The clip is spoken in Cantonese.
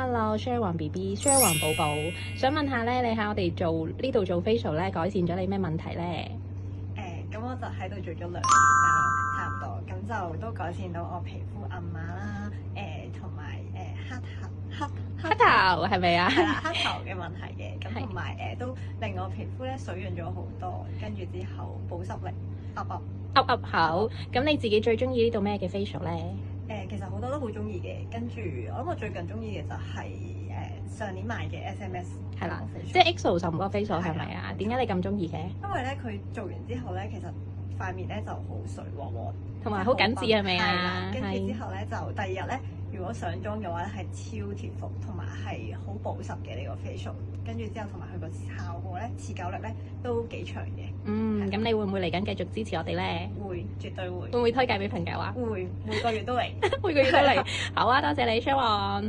Hello，Share 王 BB，Share 王寶寶，想問下咧，你喺我哋呢度做 facial 咧，改善咗你咩問題咧？咁我就喺度做咗2年啦，差唔多，咁就都改善到我皮膚暗碼啦，同埋黑頭係咪啊？係啦，黑頭嘅問題嘅，咁同埋都令我皮膚咧水潤咗好多，跟住之後保濕力up 好。咁你自己最中意呢度咩嘅 facial 咧？其實好多都好中意嘅，跟住我諗我最近中意嘅就係上年買嘅 SMS 係啦，即係 EXO 嗰個 facial 係咪啊？點解你咁中意嘅？因為咧佢做完之後咧，其實塊面咧就好水汪汪，同埋好緊緻係咪啊？跟住之後咧就第二日咧，如果上妝嘅話咧係超貼服，同埋係好保濕嘅呢個 facial。跟住之後同埋佢個效果咧，持久力咧都幾長嘅。咁你會唔會嚟緊繼續支持我哋咧？會，絕對會。會唔會推介俾朋友啊？會，每個月都嚟。每個月都嚟。好啊，多謝你 Share 王。